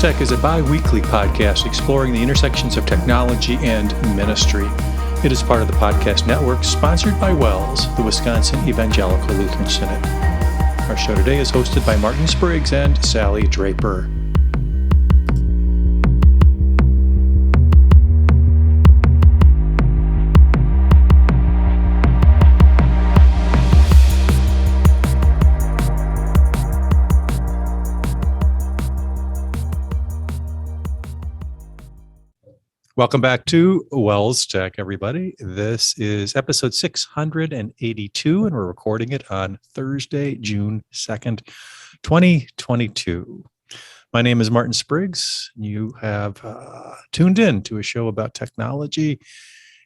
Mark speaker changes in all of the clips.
Speaker 1: WELSTech is a bi-weekly podcast exploring the intersections of technology and ministry. It is part of the podcast network sponsored by WELS, the Wisconsin Evangelical Lutheran Synod. Our show today is hosted by Martin Spriggs and Sally Draper. Welcome back to WELSTech, everybody. This is episode 682, and we're recording it on Thursday, June 2nd, 2022. My name is Martin Spriggs. You have tuned in to a show about technology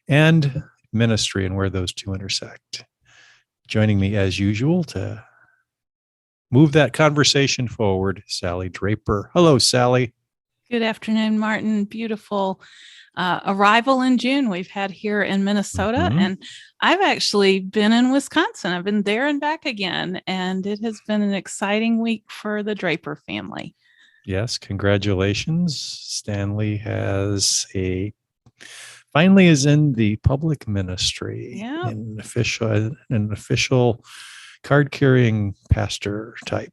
Speaker 1: and ministry and where those two intersect. Joining me, as usual, to move that conversation forward, Sally Draper. Hello, Sally.
Speaker 2: Good afternoon, Martin. Beautiful arrival in June we've had here in Minnesota. And I've actually been in Wisconsin. I've been there and back again. And it has been an exciting week for the Draper family.
Speaker 1: Yes, congratulations. Stanley finally is in the public ministry.
Speaker 2: Yeah.
Speaker 1: An official card-carrying pastor type.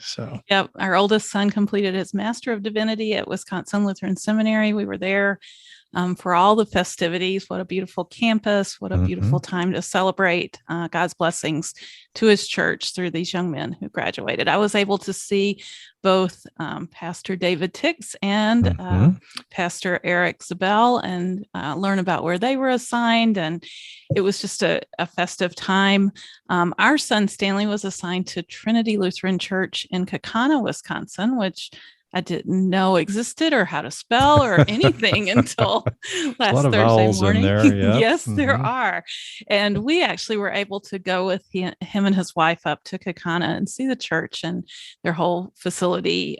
Speaker 1: So,
Speaker 2: yep, our oldest son completed his Master of Divinity at Wisconsin Lutheran Seminary. We were there for all the festivities. What a beautiful campus. What a beautiful time to celebrate God's blessings to his church through these young men who graduated. I was able to see both Pastor David Tix and Pastor Eric Zabel and learn about where they were assigned. And it was just a festive time. Our son Stanley was assigned to Trinity Lutheran Church in Kaukauna, Wisconsin, which I didn't know existed or how to spell or anything until last Thursday morning.
Speaker 1: Yep.
Speaker 2: Yes, there are. And we actually were able to go with him and his wife up to Kaukauna and see the church and their whole facility.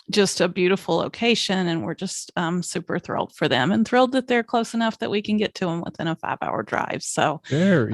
Speaker 2: Just a beautiful location. And we're just super thrilled for them and thrilled that they're close enough that we can get to them within a 5-hour drive. So
Speaker 1: very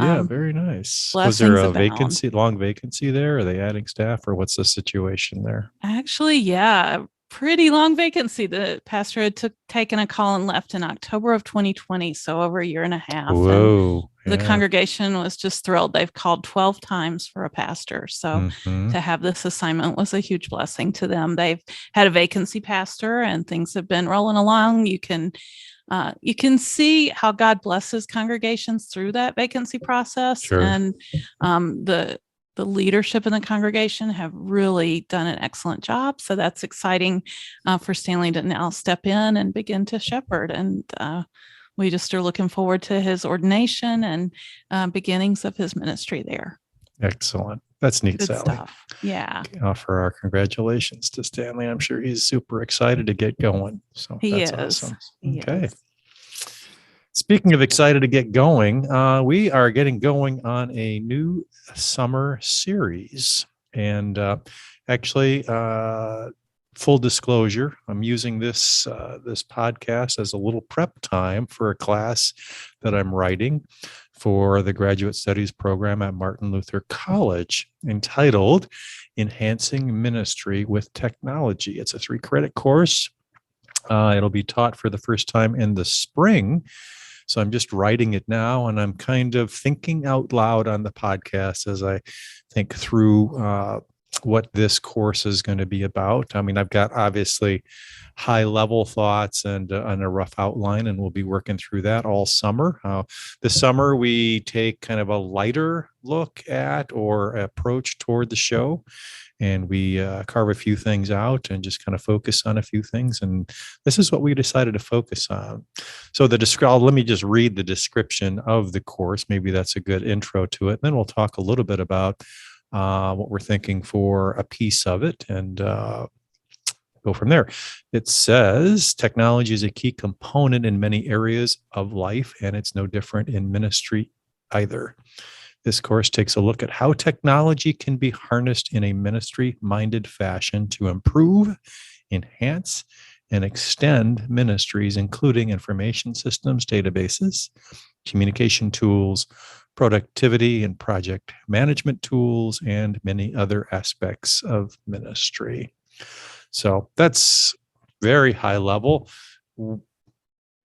Speaker 1: nice. Was there a long vacancy there? Are they adding staff or what's the situation there?
Speaker 2: Actually, yeah, pretty long vacancy. The pastor had taken a call and left in October of 2020. So over a year and a half.
Speaker 1: Whoa.
Speaker 2: The congregation was just thrilled. They've called 12 times for a pastor. So to have this assignment was a huge blessing to them. They've had a vacancy pastor and things have been rolling along. You can see how God blesses congregations through that vacancy process.
Speaker 1: Sure.
Speaker 2: And the leadership in the congregation have really done an excellent job. So that's exciting for Stanley to now step in and begin to shepherd. And we just are looking forward to his ordination and beginnings of his ministry there.
Speaker 1: Excellent. That's neat,
Speaker 2: Good
Speaker 1: Sally.
Speaker 2: stuff. Yeah.
Speaker 1: Offer our congratulations to Stanley. I'm sure he's super excited to get going. So that's awesome. Okay. Speaking of excited to get going, we are getting going on a new summer series. And actually, full disclosure, I'm using this podcast as a little prep time for a class that I'm writing for the Graduate Studies program at Martin Luther College entitled Enhancing Ministry with Technology. It's a 3-credit course. It'll be taught for the first time in the spring. So I'm just writing it now, and I'm kind of thinking out loud on the podcast as I think through what this course is going to be about. I mean, I've got obviously high-level thoughts and a rough outline, and we'll be working through that all summer. This summer, we take kind of a lighter look at or approach toward the show, and we carve a few things out and just kind of focus on a few things. And this is what we decided to focus on. So let me just read the description of the course. Maybe that's a good intro to it. Then we'll talk a little bit about what we're thinking for a piece of it and go from there. It says technology is a key component in many areas of life, and it's no different in ministry either. This course takes a look at how technology can be harnessed in a ministry-minded fashion to improve, enhance, and extend ministries, including information systems, databases, communication tools, productivity and project management tools, and many other aspects of ministry. So that's very high level.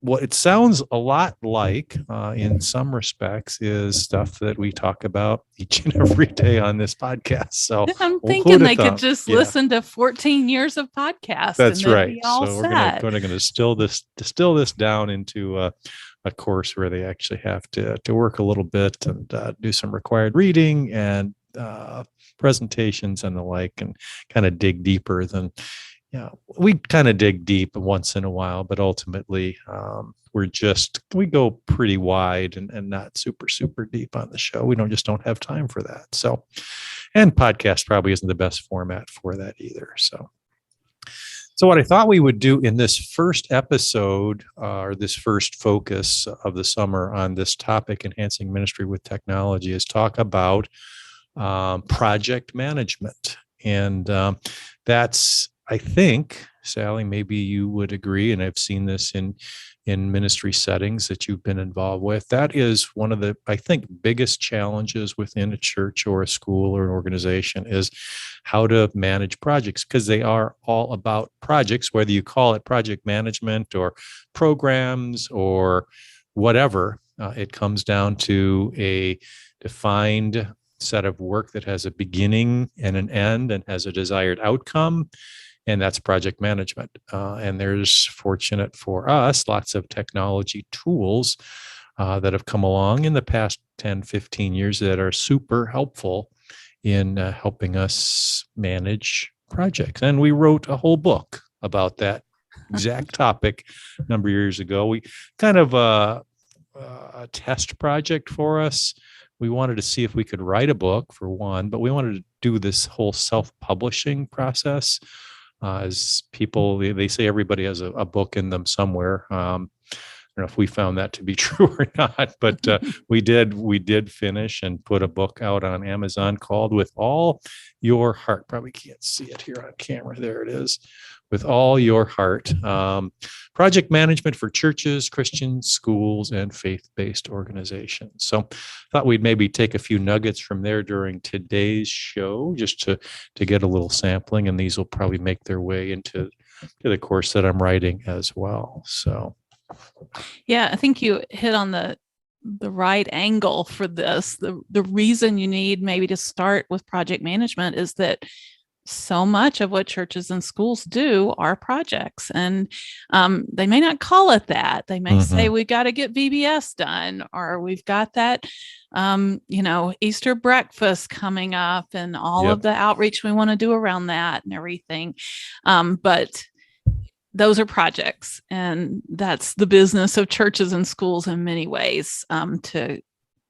Speaker 1: What it sounds a lot like in some respects is stuff that we talk about each and every day on this podcast. So
Speaker 2: I'm thinking they could just listen to 14 years of podcasts.
Speaker 1: That's
Speaker 2: and
Speaker 1: right.
Speaker 2: Be all
Speaker 1: so
Speaker 2: set.
Speaker 1: we're going to distill this down into a course where they actually have to work a little bit and do some required reading and presentations and the like, and kind of dig deeper than, we kind of dig deep once in a while, but ultimately we go pretty wide and not super, super deep on the show. We don't have time for that. So, and podcast probably isn't the best format for that either. So what I thought we would do in this first episode, or this first focus of the summer on this topic, enhancing ministry with technology, is talk about project management. And that's, I think, Sally, maybe you would agree, and I've seen this in ministry settings that you've been involved with. That is one of the, I think, biggest challenges within a church or a school or an organization, is how to manage projects, because they are all about projects, whether you call it project management or programs or whatever. It comes down to a defined set of work that has a beginning and an end and has a desired outcome. And that's project management. And there's, fortunate for us, lots of technology tools that have come along in the past 10, 15 years that are super helpful in helping us manage projects. And we wrote a whole book about that exact topic a number of years ago. We kind of a test project for us. We wanted to see if we could write a book, for one, but we wanted to do this whole self-publishing process. As people, they say everybody has a book in them somewhere. I don't know if we found that to be true or not, but we did finish and put a book out on Amazon called With All Your Heart. Probably can't see it here on camera. There it is. With All Your Heart. Project management for churches, Christian schools, and faith-based organizations. So I thought we'd maybe take a few nuggets from there during today's show, just to get a little sampling, and these will probably make their way into the course that I'm writing as well. So
Speaker 2: yeah, I think you hit on the right angle for this. The reason you need maybe to start with project management is that so much of what churches and schools do are projects, and they may not call it that. They may say, we've got to get VBS done, or we've got that, Easter breakfast coming up and all of the outreach we want to do around that and everything. But those are projects, and that's the business of churches and schools in many ways,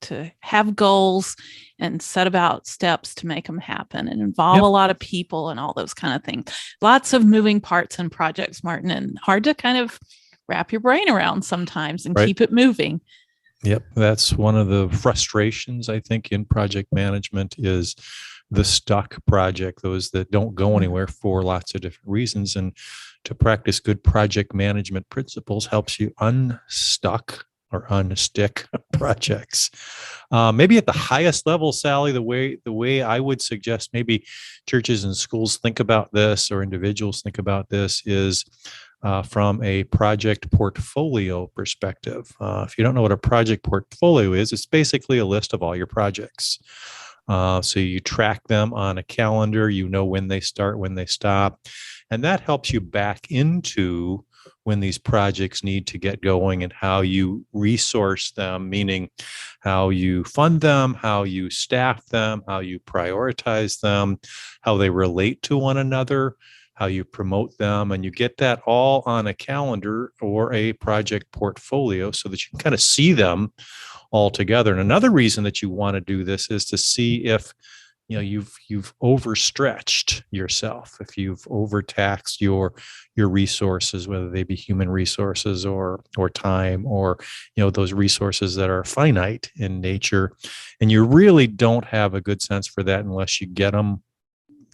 Speaker 2: to have goals and set about steps to make them happen and involve a lot of people and all those kind of things. Lots of moving parts in projects, Martin, and hard to kind of wrap your brain around sometimes and keep it moving.
Speaker 1: Yep. That's one of the frustrations, I think, in project management, is the stuck project, those that don't go anywhere for lots of different reasons. And to practice good project management principles helps you unstuck or unstick projects. Maybe at the highest level, Sally, the way I would suggest maybe churches and schools think about this, or individuals think about this, is from a project portfolio perspective. If you don't know what a project portfolio is, it's basically a list of all your projects. So you track them on a calendar, you know when they start, when they stop, and that helps you back into when these projects need to get going and how you resource them, meaning how you fund them, how you staff them, how you prioritize them, how they relate to one another, how you promote them. And you get that all on a calendar or a project portfolio so that you can kind of see them all together. And another reason that you want to do this is to see if you've overstretched yourself, if you've overtaxed your resources, whether they be human resources or time, or those resources that are finite in nature, and you really don't have a good sense for that unless you get them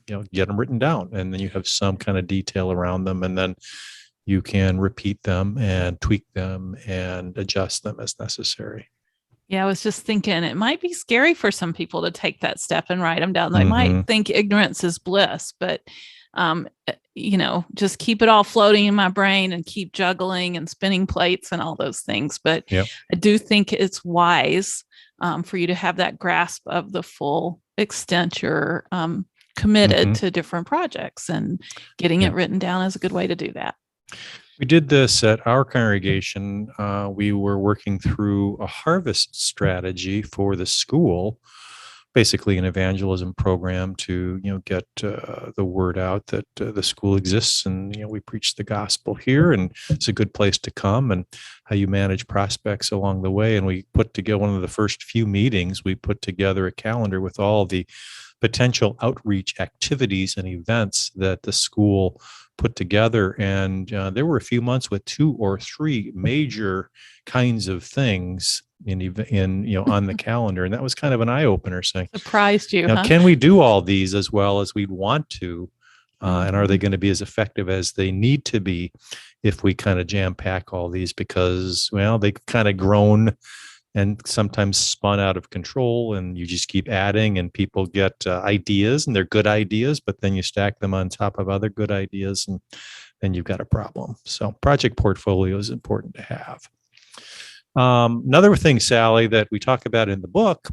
Speaker 1: written down, and then you have some kind of detail around them, and then you can repeat them and tweak them and adjust them as necessary.
Speaker 2: Yeah, I was just thinking it might be scary for some people to take that step and write them down. They might think ignorance is bliss, but just keep it all floating in my brain and keep juggling and spinning plates and all those things. But I do think it's wise for you to have that grasp of the full extent you're committed to different projects, and getting it written down is a good way to do that.
Speaker 1: We did this at our congregation. We were working through a harvest strategy for the school, basically an evangelism program to, get the word out that the school exists, and, we preach the gospel here, and it's a good place to come, and how you manage prospects along the way. And we put together one of the first few meetings, we put together a calendar with all the potential outreach activities and events that the school put together. And there were a few months with 2 or 3 major kinds of things in on the calendar. And that was kind of an eye opener, saying,
Speaker 2: surprised you, huh?
Speaker 1: Can we do all these as well as we'd want to? And are they going to be as effective as they need to be if we kind of jam pack all these? Because, they've kind of grown and sometimes spun out of control, and you just keep adding, and people get ideas, and they're good ideas, but then you stack them on top of other good ideas, and then you've got a problem. So project portfolio is important to have. Another thing, Sally, that we talk about in the book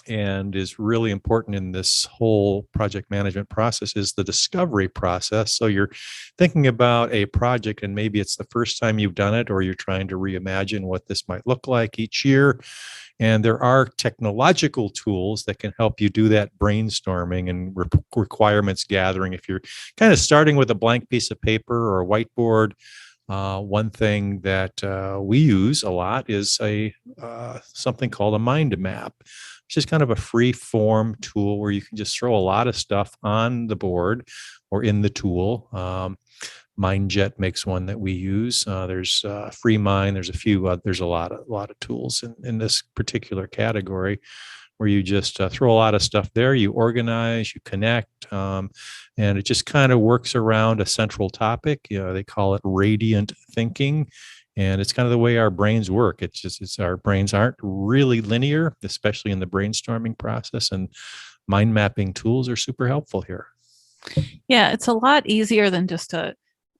Speaker 1: and is really important in this whole project management process is the discovery process. So you're thinking about a project, and maybe it's the first time you've done it, or you're trying to reimagine what this might look like each year. And there are technological tools that can help you do that brainstorming and requirements gathering. If you're kind of starting with a blank piece of paper or a whiteboard, one thing that we use a lot is something called a mind map, which is kind of a free form tool where you can just throw a lot of stuff on the board or in the tool. MindJet makes one that we use. There's FreeMind. There's a few. There's a lot of tools in this particular category, where you just throw a lot of stuff there. You organize, you connect, and it just kind of works around a central topic. They call it radiant thinking. And it's kind of the way our brains work. It's our brains aren't really linear, especially in the brainstorming process. And mind mapping tools are super helpful here.
Speaker 2: Yeah, it's a lot easier than just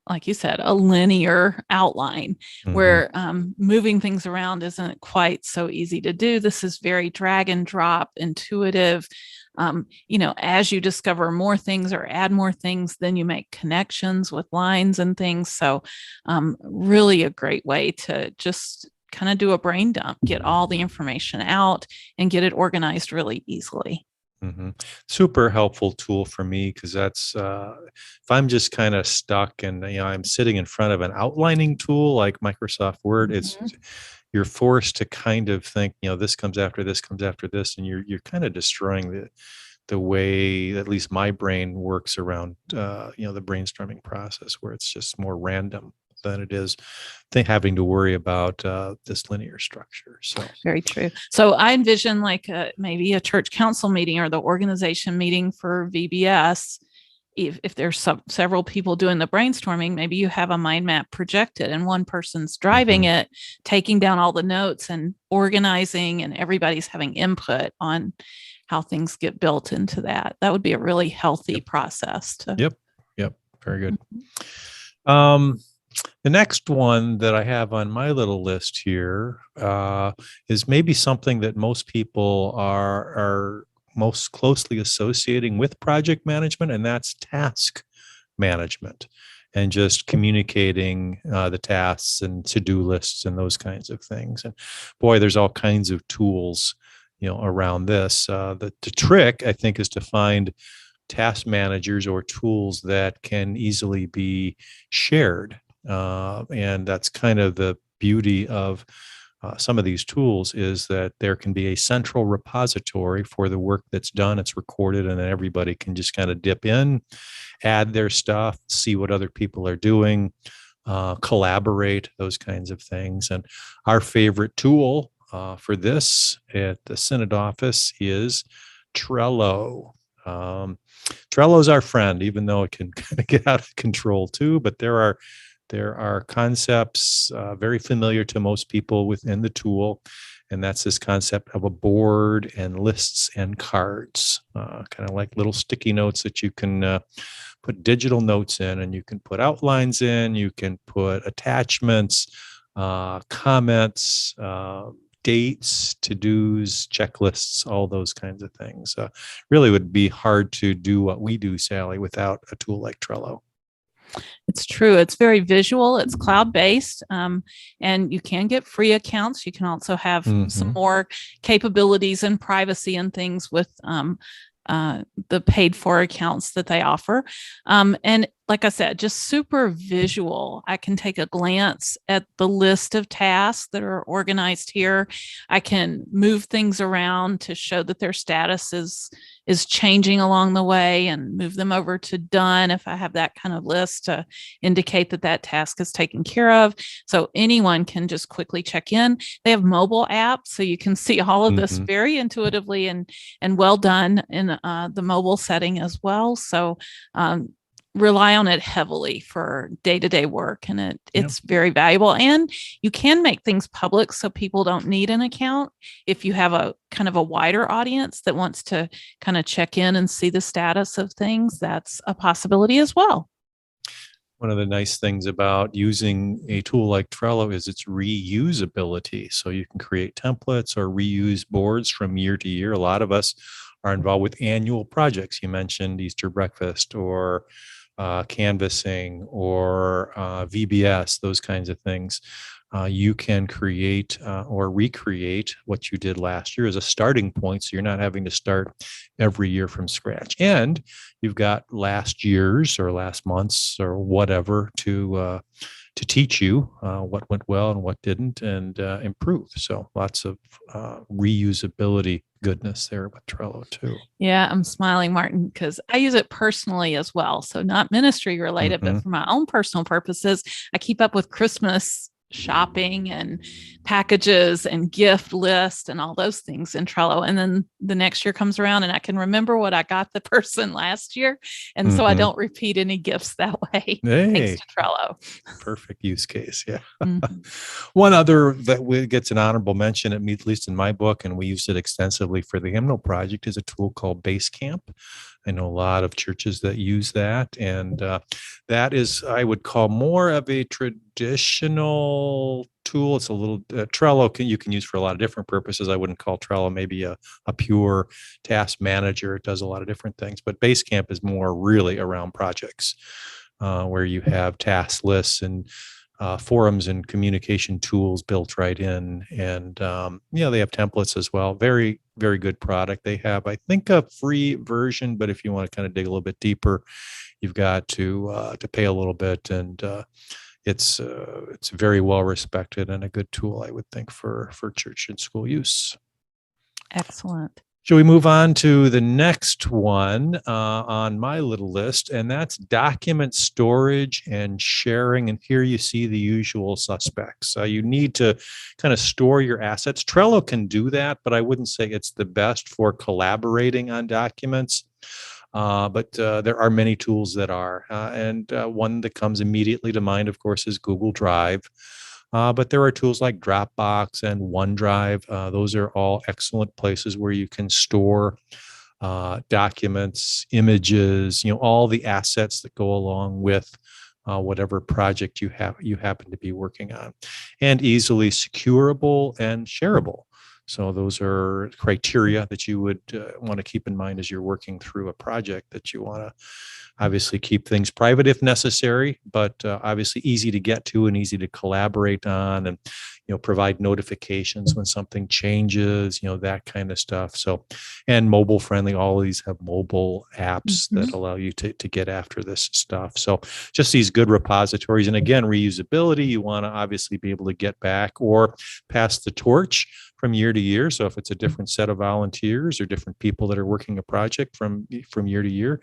Speaker 2: like you said, a linear outline, where moving things around isn't quite so easy to do. This is very drag and drop, intuitive. As you discover more things or add more things, then you make connections with lines and things. So really a great way to just kind of do a brain dump, get all the information out, and get it organized really easily.
Speaker 1: Super helpful tool for me, because that's if I'm just kind of stuck and I'm sitting in front of an outlining tool like Microsoft Word, you're forced to kind of think, this comes after this comes after this, and you're kind of destroying the way at least my brain works around the brainstorming process, where it's just more random than it is having to worry about this linear structure. So
Speaker 2: very true. So I envision like maybe a church council meeting or the organization meeting for VBS. If there's several people doing the brainstorming, maybe you have a mind map projected and one person's driving it, taking down all the notes and organizing, and everybody's having input on how things get built into that. That would be a really healthy process.
Speaker 1: Yep. Very good. The next one that I have on my little list here is maybe something that most people are most closely associating with project management, and that's task management, and just communicating the tasks and to-do lists and those kinds of things. And boy, there's all kinds of tools, around this. The trick, I think, is to find task managers or tools that can easily be shared. And that's kind of the beauty of some of these tools, is that there can be a central repository for the work that's done. It's recorded, and then everybody can just kind of dip in, add their stuff, see what other people are doing, collaborate, those kinds of things. And our favorite tool for this at the Synod office is Trello. Trello's our friend, even though it can kind of get out of control too, but there are concepts very familiar to most people within the tool, and that's this concept of a board and lists and cards, kind of like little sticky notes that you can put digital notes in, and you can put outlines in, you can put attachments, comments, dates, to-dos, checklists, all those kinds of things. Really would be hard to do what we do, Sally, without a tool like Trello.
Speaker 2: It's true. It's very visual. It's cloud-based, and you can get free accounts. You can also have some more capabilities and privacy and things with the paid for accounts that they offer. And like I said, just super visual. I can take a glance at the list of tasks that are organized here. I can move things around to show that their status is changing along the way, and move them over to done if I have that kind of list to indicate that that task is taken care of. So anyone can just quickly check in. They have mobile apps, so you can see all of this very intuitively and well done in the mobile setting as well. So rely on it heavily for day-to-day work, and it's very valuable. And you can make things public so people don't need an account. If you have a kind of a wider audience that wants to kind of check in and see the status of things, that's a possibility as well.
Speaker 1: One of the nice things about using a tool like Trello is its reusability. So you can create templates or reuse boards from year to year. A lot of us are involved with annual projects. You mentioned Easter breakfast or canvassing or VBS, those kinds of things. You can create or recreate what you did last year as a starting point, so you're not having to start every year from scratch. And you've got last year's or last month's or whatever to teach you what went well and what didn't, and improve. So lots of reusability goodness there with Trello too.
Speaker 2: Yeah, I'm smiling, Martin, because I use it personally as well. So not ministry related, but for my own personal purposes, I keep up with Christmas shopping and packages and gift list and all those things in Trello. And then the next year comes around and I can remember what I got the person last year. And so I don't repeat any gifts that way. Thanks to Trello.
Speaker 1: Perfect use case. Yeah. One other that gets an honorable mention, at least in my book, and we used it extensively for the hymnal project, is a tool called Basecamp. I know a lot of churches that use that, and that is, I would call, more of a traditional tool. It's a little Trello you can use for a lot of different purposes. I wouldn't call Trello maybe a pure task manager. It does a lot of different things, but Basecamp is more really around projects where you have task lists and forums and communication tools built right in. And they have templates as well. Very, very good product. They have, I think, a free version, but if you want to kind of dig a little bit deeper, you've got to pay a little bit. And it's very well respected and a good tool, I would think, for church and school use.
Speaker 2: Excellent.
Speaker 1: Shall we move on to the next one on my little list, and that's document storage and sharing. And here you see the usual suspects. You need to kind of store your assets. Trello can do that, but I wouldn't say it's the best for collaborating on documents. But there are many tools that are. And one that comes immediately to mind, of course, is Google Drive. But there are tools like Dropbox and OneDrive. Those are all excellent places where you can store documents, images, all the assets that go along with whatever project you happen to be working on, and easily securable and shareable. So those are criteria that you would want to keep in mind as you're working through a project, that you want to obviously keep things private if necessary, but obviously easy to get to and easy to collaborate on, and provide notifications when something changes, that kind of stuff. So, and mobile friendly. All of these have mobile apps that allow you to get after this stuff. So just these good repositories. And again, reusability, you want to obviously be able to get back or pass the torch from year to year. So if it's a different set of volunteers or different people that are working a project from year to year,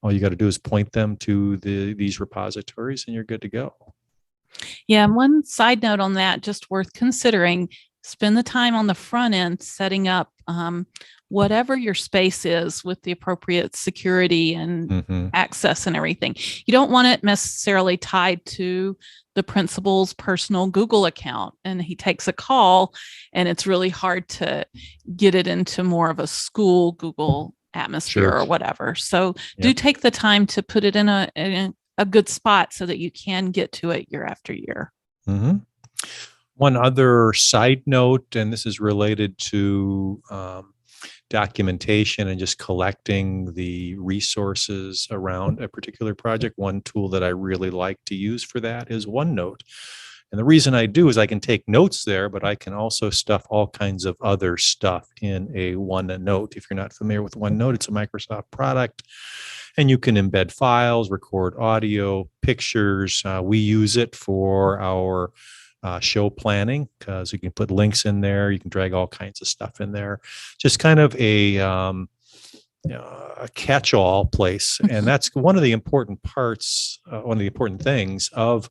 Speaker 1: all you got to do is point them to these repositories and you're good to go.
Speaker 2: Yeah. And one side note on that, just worth considering, spend the time on the front end setting up whatever your space is with the appropriate security and access and everything. You don't want it necessarily tied to the principal's personal Google account, and he takes a call and it's really hard to get it into more of a school Google atmosphere or whatever. So do take the time to put it in a good spot so that you can get to it year after year.
Speaker 1: Mm-hmm. One other side note, and this is related to documentation and just collecting the resources around a particular project. One tool that I really like to use for that is Onenote. And the reason I do is I can take notes there, but I can also stuff all kinds of other stuff in a Onenote. If you're not familiar with Onenote, it's a Microsoft product, and you can embed files, record audio, pictures. We use it for our show planning because you can put links in there. You can drag all kinds of stuff in there. Just kind of a catch-all place. And that's one of the important parts, one of the important things of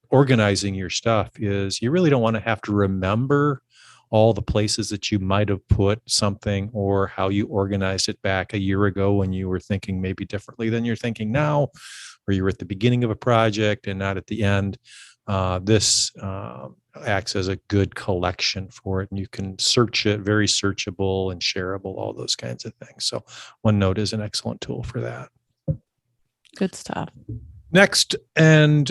Speaker 1: organizing your stuff is you really don't want to have to remember all the places that you might have put something or how you organized it back a year ago when you were thinking maybe differently than you're thinking now, or you were at the beginning of a project and not at the end. This acts as a good collection for it, and you can search it, very searchable and shareable, all those kinds of things. So Onenote is an excellent tool for that.
Speaker 2: Good stuff.
Speaker 1: Next, and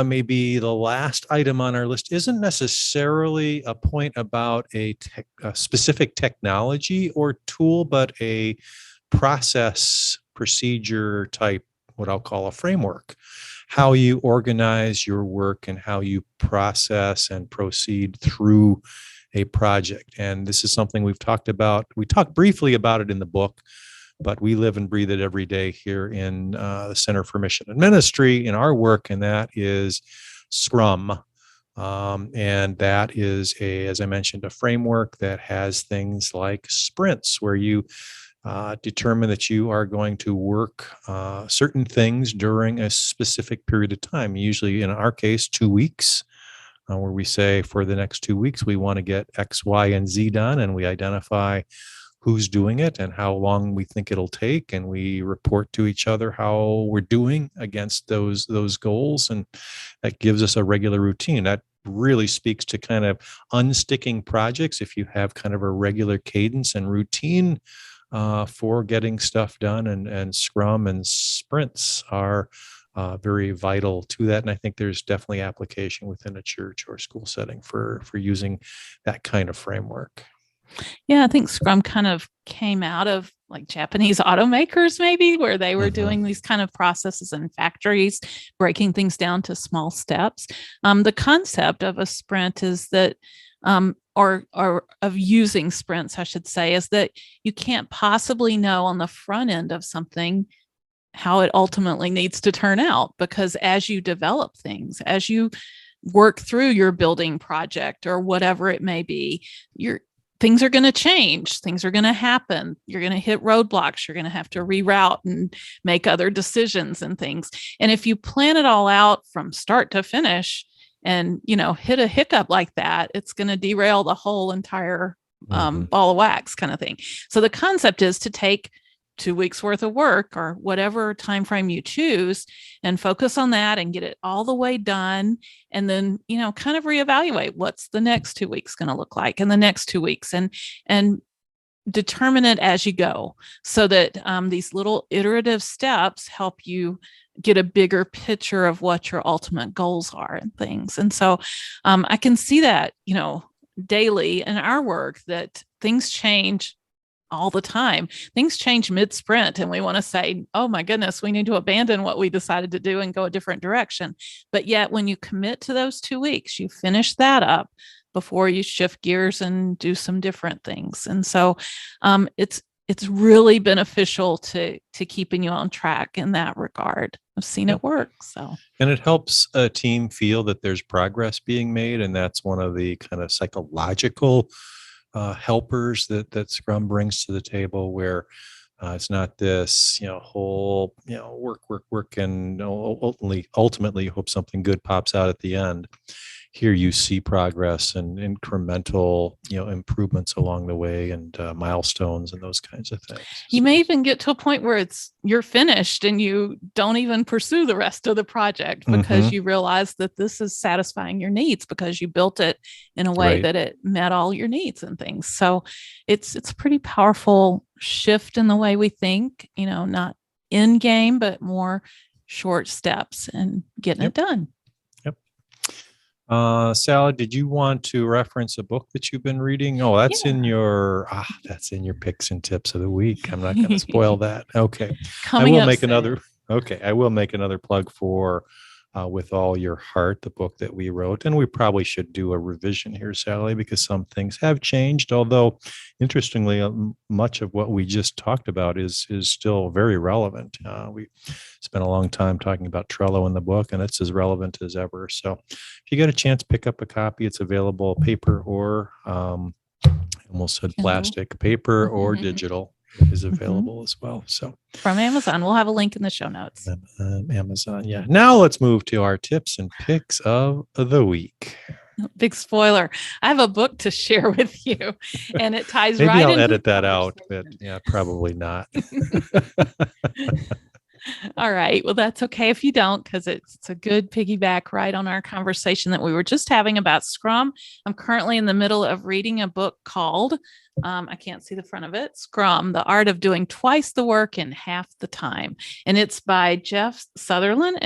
Speaker 1: maybe the last item on our list isn't necessarily a point about a specific technology or tool, but a process procedure type, what I'll call a framework. How you organize your work and how you process and proceed through a project. And this is something we've talked about. We talked briefly about it in the book, but we live and breathe it every day here in the Center for Mission and Ministry in our work, and that is Scrum. And that is, as I mentioned, a framework that has things like sprints where you determine that you are going to work certain things during a specific period of time, usually in our case, 2 weeks, where we say for the next 2 weeks, we want to get X, Y, and Z done, and we identify who's doing it and how long we think it'll take, and we report to each other how we're doing against those goals, and that gives us a regular routine. That really speaks to kind of unsticking projects. If you have kind of a regular cadence and routine for getting stuff done, and Scrum and Sprints are very vital to that. And I think there's definitely application within a church or school setting for using that kind of framework.
Speaker 2: Yeah, I think Scrum kind of came out of like Japanese automakers, maybe, where they were doing these kind of processes in factories, breaking things down to small steps. The concept of a sprint is that, or of using sprints, I should say, is that you can't possibly know on the front end of something how it ultimately needs to turn out, because as you develop things, as you work through your building project or whatever it may be, things are going to change. Things are going to happen. You're going to hit roadblocks. You're going to have to reroute and make other decisions and things. And if you plan it all out from start to finish and, hit a hiccup like that, it's going to derail the whole entire ball of wax kind of thing. So the concept is to take 2 weeks worth of work or whatever time frame you choose and focus on that and get it all the way done. And then, kind of reevaluate what's the next 2 weeks going to look like and the next 2 weeks, and determine it as you go, so that these little iterative steps help you get a bigger picture of what your ultimate goals are and things. And so I can see that, daily in our work, that things change all the time. Things change mid-sprint, and we want to say, oh my goodness, we need to abandon what we decided to do and go a different direction. But yet when you commit to those 2 weeks, you finish that up before you shift gears and do some different things. And so it's really beneficial to keeping you on track in that regard. I've seen it work. And
Speaker 1: it helps a team feel that there's progress being made. And that's one of the kind of psychological helpers that Scrum brings to the table, where it's not this, whole, work, and ultimately you hope something good pops out at the end. Here you see progress and incremental, improvements along the way, and milestones and those kinds of things.
Speaker 2: You may even get to a point where you're finished and you don't even pursue the rest of the project because you realize that this is satisfying your needs because you built it in a way that it met all your needs and things. So it's a pretty powerful shift in the way we think, not in game, but more short steps and getting it done.
Speaker 1: Yep. Sally, did you want to reference a book that you've been reading? Oh, that's in your picks and tips of the week. I'm not going to spoil that. Okay. I will make another plug for With All Your Heart, the book that we wrote. And we probably should do a revision here, Sally, because some things have changed. Although, interestingly, much of what we just talked about is still very relevant. We spent a long time talking about Trello in the book, and it's as relevant as ever. So if you get a chance, pick up a copy. It's available paper or almost said plastic, paper or digital is available as well. So
Speaker 2: from Amazon, we'll have a link in the show notes.
Speaker 1: Amazon. Yeah. Now let's move to our tips and picks of the week.
Speaker 2: Big spoiler. I have a book to share with you, and it ties
Speaker 1: Maybe
Speaker 2: right
Speaker 1: I'll
Speaker 2: into
Speaker 1: edit that out, but yeah, probably not.
Speaker 2: All right. Well, that's okay if you don't, because it's a good piggyback right on our conversation that we were just having about Scrum. I'm currently in the middle of reading a book called, I can't see the front of it, Scrum, The Art of Doing Twice the Work in Half the Time. And it's by Jeff Sutherland,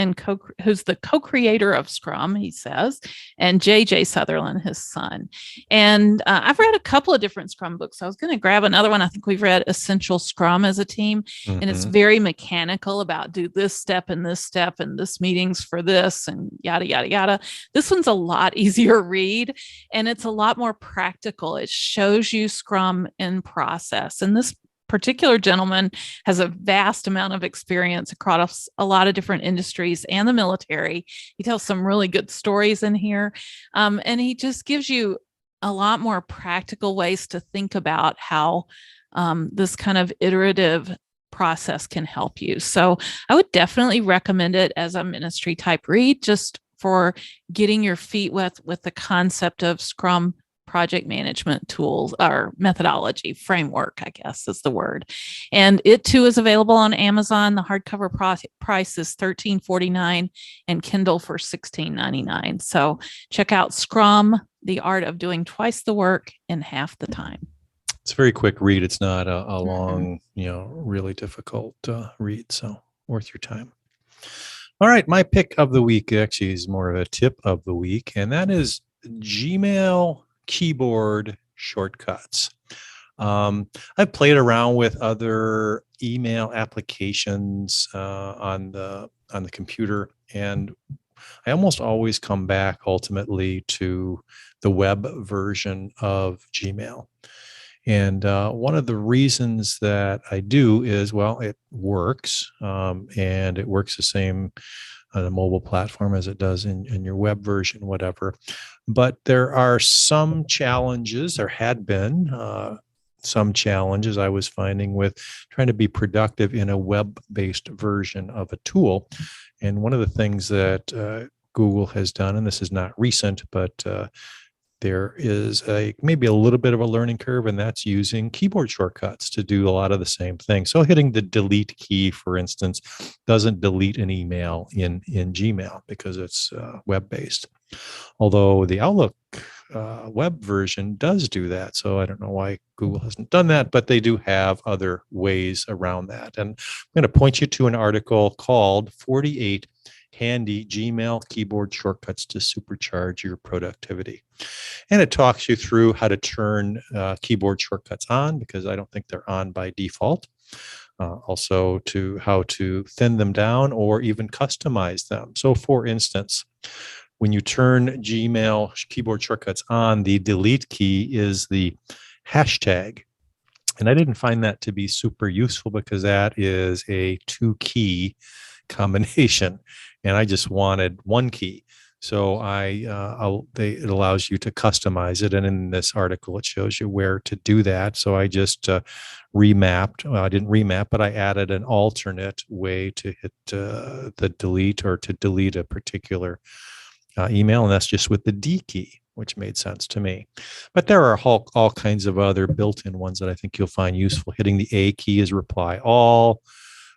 Speaker 2: who's the co-creator of Scrum, he says, and JJ Sutherland, his son. And I've read a couple of different Scrum books. I was going to grab another one. I think we've read Essential Scrum as a Team, and it's very mechanical about do this step and this meeting's for this and yada, yada, yada. This one's a lot easier read, and it's a lot more practical. It shows you Scrum in process. And this particular gentleman has a vast amount of experience across a lot of different industries and the military. He tells some really good stories in here. And he just gives you a lot more practical ways to think about how this kind of iterative process can help you. So I would definitely recommend it as a ministry type read, just for getting your feet wet with the concept of Scrum project management tools or methodology framework, I guess is the word. And it too is available on Amazon. The hardcover price is $13.49 and Kindle for $16.99. So check out Scrum, The Art of Doing Twice the Work in Half the Time.
Speaker 1: It's a very quick read. It's not a long, really difficult read. So worth your time. All right. My pick of the week actually is more of a tip of the week, and that is Gmail keyboard shortcuts. I've played around with other email applications on the computer, and I almost always come back ultimately to the web version of Gmail. And one of the reasons that I do is, well, it works, and it works the same on a mobile platform as it does in your web version, whatever. But there are some challenges, there had been some challenges I was finding with trying to be productive in a web-based version of a tool. And one of the things that Google has done, and this is not recent, but there is maybe a little bit of a learning curve, and that's using keyboard shortcuts to do a lot of the same things. So hitting the delete key, for instance, doesn't delete an email in Gmail because it's web-based. Although the Outlook web version does do that. So I don't know why Google hasn't done that, but they do have other ways around that. And I'm going to point you to an article called 48 Handy Gmail Keyboard Shortcuts to Supercharge Your Productivity. And it talks you through how to turn keyboard shortcuts on, because I don't think they're on by default. Also to how to thin them down or even customize them. So for instance, when you turn Gmail keyboard shortcuts on, the delete key is the hashtag. And I didn't find that to be super useful because that is a 2-key combination, and I just wanted one key. So it allows you to customize it, and in this article it shows you where to do that. So I just remapped. I didn't remap, but I added an alternate way to hit the delete or to delete a particular email, and that's just with the D key, which made sense to me. But there are all kinds of other built-in ones that I think you'll find useful. Hitting the A key is reply all.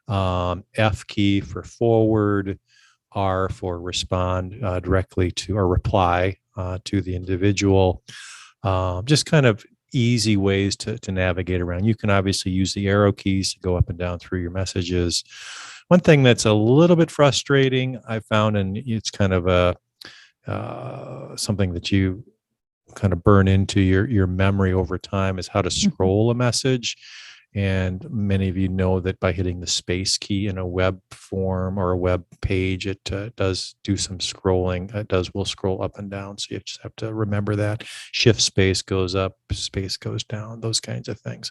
Speaker 1: F key for forward, R for respond directly to or reply to the individual. Just kind of easy ways to navigate around. You can obviously use the arrow keys to go up and down through your messages. One thing that's a little bit frustrating, I found, and it's kind of a something that you kind of burn into your memory over time, is how to scroll a message. And many of you know that by hitting the space key in a web form or a web page, it does do some scrolling. Will scroll up and down. So you just have to remember that. Shift space goes up, space goes down, those kinds of things.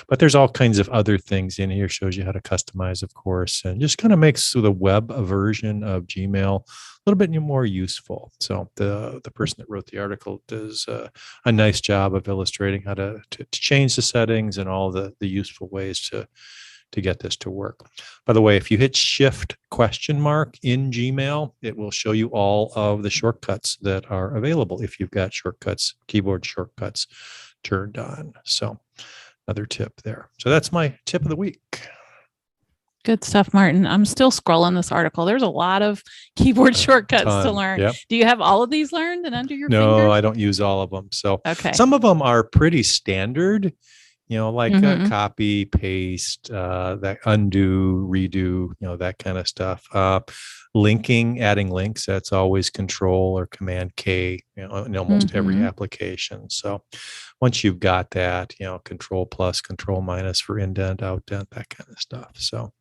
Speaker 1: But there's all kinds of other things in here. Shows you how to customize, of course, and just kind of makes the web version of Gmail a little bit more useful. So the person that wrote the article does a nice job of illustrating how to change the settings and all the useful ways to get this to work. By the way, if you hit Shift ? In Gmail, it will show you all of the shortcuts that are available if you've got shortcuts, keyboard shortcuts turned on. So another tip there. So that's my tip of the week.
Speaker 2: Good stuff, Martin. I'm still scrolling this article. There's a lot of keyboard shortcuts to learn.
Speaker 1: Yep.
Speaker 2: Do you have all of these learned and under your fingers?
Speaker 1: No, I don't use all of them. So some of them are pretty standard, like copy, paste, that undo, redo, that kind of stuff. Linking, adding links, that's always Control or Command K, in almost every application. So once you've got that, Control plus, Control minus for indent, outdent, that kind of stuff. So.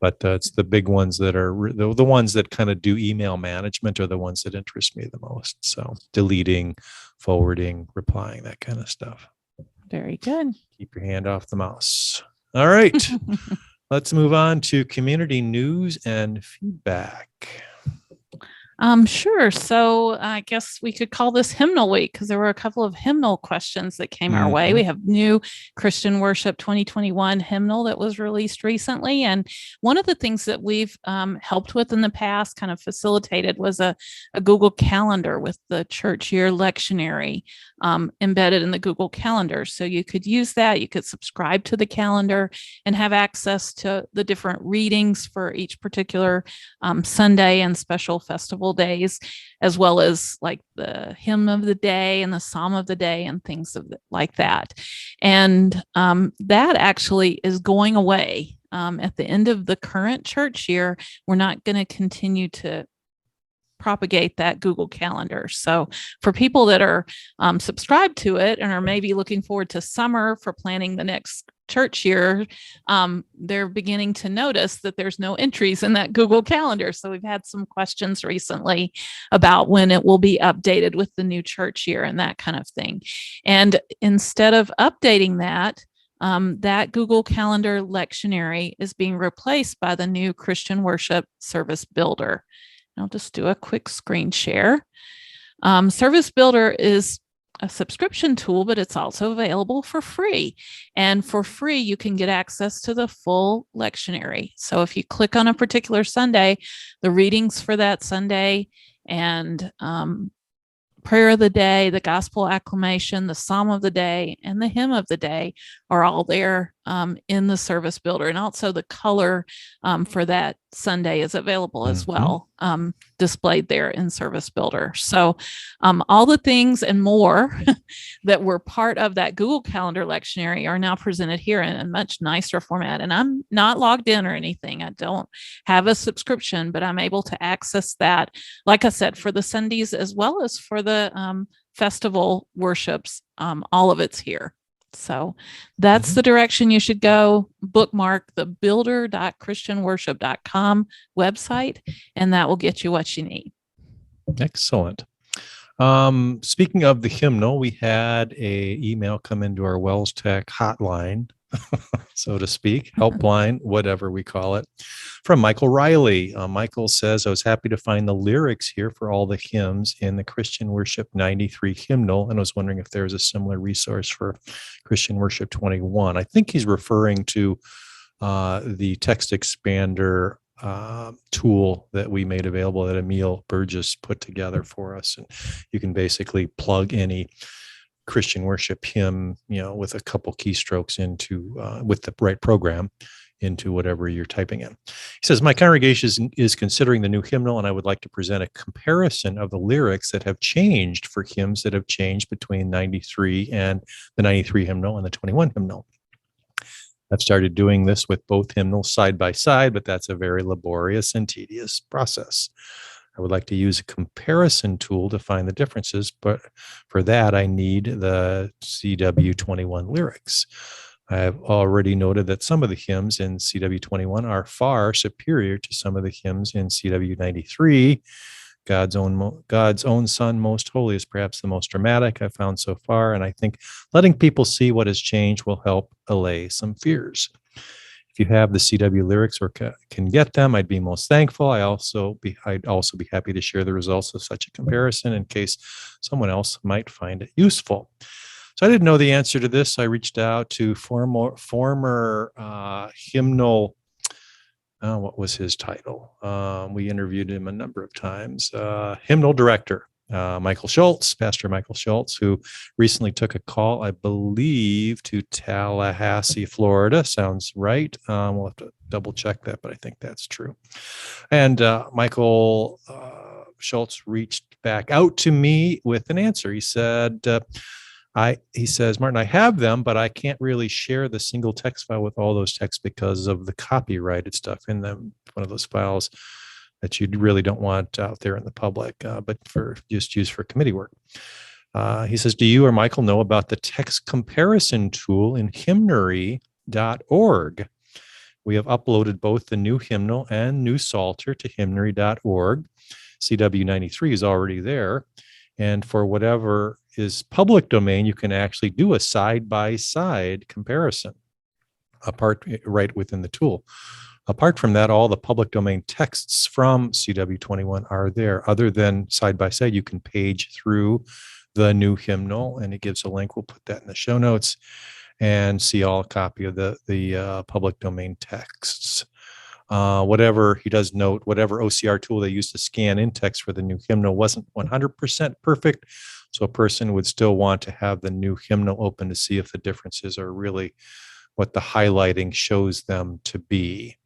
Speaker 1: But it's the big ones that are the ones that kind of do email management are the ones that interest me the most. So deleting, forwarding, replying, that kind of stuff.
Speaker 2: Very good.
Speaker 1: Keep your hand off the mouse. All right. Let's move on to community news and feedback.
Speaker 2: Sure. So I guess we could call this Hymnal Week because there were a couple of hymnal questions that came our way. We have new Christian Worship 2021 hymnal that was released recently. And one of the things that we've helped with in the past, kind of facilitated, was a Google Calendar with the church year lectionary embedded in the Google Calendar. So you could use that. You could subscribe to the calendar and have access to the different readings for each particular Sunday and special festival days, as well as like the hymn of the day and the psalm of the day and things like that. And that actually is going away at the end of the current church year. We're not going to continue to propagate that Google Calendar. So for people that are subscribed to it and are maybe looking forward to summer for planning the next church year, they're beginning to notice that there's no entries in that Google Calendar. So we've had some questions recently about when it will be updated with the new church year and that kind of thing. And instead of updating that, that Google Calendar lectionary is being replaced by the new Christian Worship Service Builder. I'll just do a quick screen share. Service Builder is a subscription tool, but it's also available for free. And for free, you can get access to the full lectionary. So if you click on a particular Sunday, the readings for that Sunday and prayer of the day, the gospel acclamation, the psalm of the day, and the hymn of the day are all there in the Service Builder. And also the color for that Sunday is available as well, displayed there in Service Builder. So all the things and more that were part of that Google Calendar lectionary are now presented here in a much nicer format. And I'm not logged in or anything. I don't have a subscription, but I'm able to access that, like I said, for the Sundays as well as for the festival worships. All of it's here. So that's the direction you should go. Bookmark the builder.christianworship.com website, and that will get you what you need.
Speaker 1: Excellent. Speaking of the hymnal, we had an email come into our WELSTech hotline, so to speak, helpline, whatever we call it, from Michael Riley. Michael says, I was happy to find the lyrics here for all the hymns in the Christian Worship 93 hymnal, and was wondering if there was a similar resource for Christian Worship 21. I think he's referring to the text expander tool that we made available that Emil Burgess put together for us. And you can basically plug any Christian worship hymn, with a couple keystrokes into with the right program into whatever you're typing in. He says, my congregation is considering the new hymnal, and I would like to present a comparison of the lyrics that have changed for hymns that have changed between 93 and the 93 hymnal and the 21 hymnal. I've started doing this with both hymnals side by side, but that's a very laborious and tedious process. I would like to use a comparison tool to find the differences, but for that, I need the CW21 lyrics. I have already noted that some of the hymns in CW21 are far superior to some of the hymns in CW93. God's own Son, most holy, is perhaps the most dramatic I've found so far, and I think letting people see what has changed will help allay some fears. If you have the CW lyrics or can get them, I'd be most thankful. I'd also be happy to share the results of such a comparison in case someone else might find it useful. So I didn't know the answer to this. I reached out to former hymnal. What was his title? We interviewed him a number of times. Hymnal director, Pastor Michael Schultz, who recently took a call, I believe, to Tallahassee, Florida. Sounds right. We'll have to double check that, but I think that's true. And Michael Schultz reached back out to me with an answer. He said, he says, Martin, I have them, but I can't really share the single text file with all those texts because of the copyrighted stuff in them. One of those files that you really don't want out there in the public, but for just use for committee work. He says, do you or Michael know about the text comparison tool in hymnary.org? We have uploaded both the new hymnal and new psalter to hymnary.org. CW93 is already there. And for whatever is public domain, you can actually do a side-by-side comparison right within the tool. Apart from that, all the public domain texts from CW21 are there. Other than side-by-side, you can page through the new hymnal, and it gives a link. We'll put that in the show notes, and see all a copy of the public domain texts. Whatever he does note, whatever OCR tool they used to scan in text for the new hymnal wasn't 100% perfect. So a person would still want to have the new hymnal open to see if the differences are really what the highlighting shows them to be.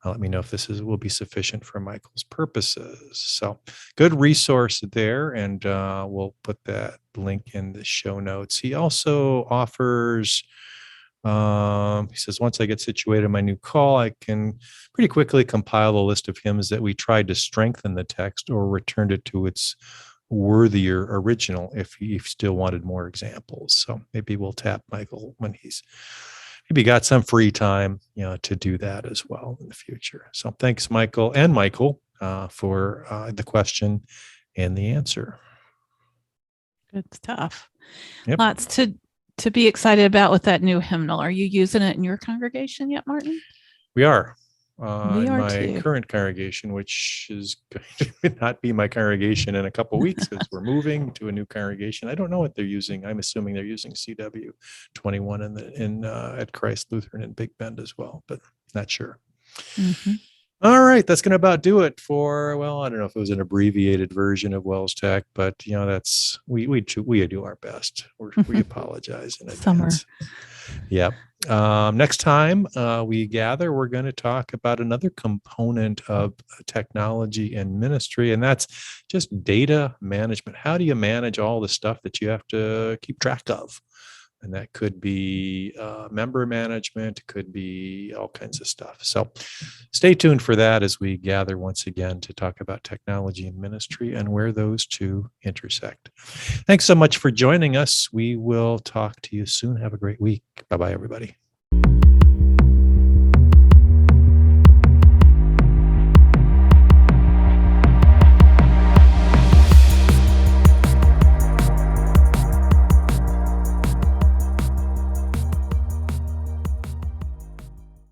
Speaker 1: Let me know if this will be sufficient for Michael's purposes. So good resource there, and we'll put that link in the show notes. He also offers, he says, once I get situated in my new call, I can pretty quickly compile a list of hymns that we tried to strengthen the text or returned it to its worthier original if he still wanted more examples. So maybe we'll tap Michael when he's maybe got some free time, to do that as well in the future. So thanks, Michael for the question and the answer.
Speaker 2: Good stuff.
Speaker 1: Yep.
Speaker 2: Lots to be excited about with that new hymnal. Are you using it in your congregation yet, Martin?
Speaker 1: We are.
Speaker 2: We
Speaker 1: in
Speaker 2: are
Speaker 1: my
Speaker 2: too.
Speaker 1: current congregation, which is going to not be my congregation in a couple of weeks because we're moving to a new congregation. I don't know what they're using. I'm assuming they're using CW21 at Christ Lutheran in Big Bend as well, but not sure.
Speaker 2: Mm-hmm.
Speaker 1: All right, that's going to about do it for, well, I don't know if it was an abbreviated version of WELSTech, but that's we do our best. We apologize in advance. Yep. Next time we gather, we're going to talk about another component of technology and ministry, and that's just data management. How do you manage all the stuff that you have to keep track of? And that could be member management, it could be all kinds of stuff. So stay tuned for that as we gather once again to talk about technology and ministry and where those two intersect. Thanks so much for joining us. We will talk to you soon. Have a great week. Bye-bye, everybody.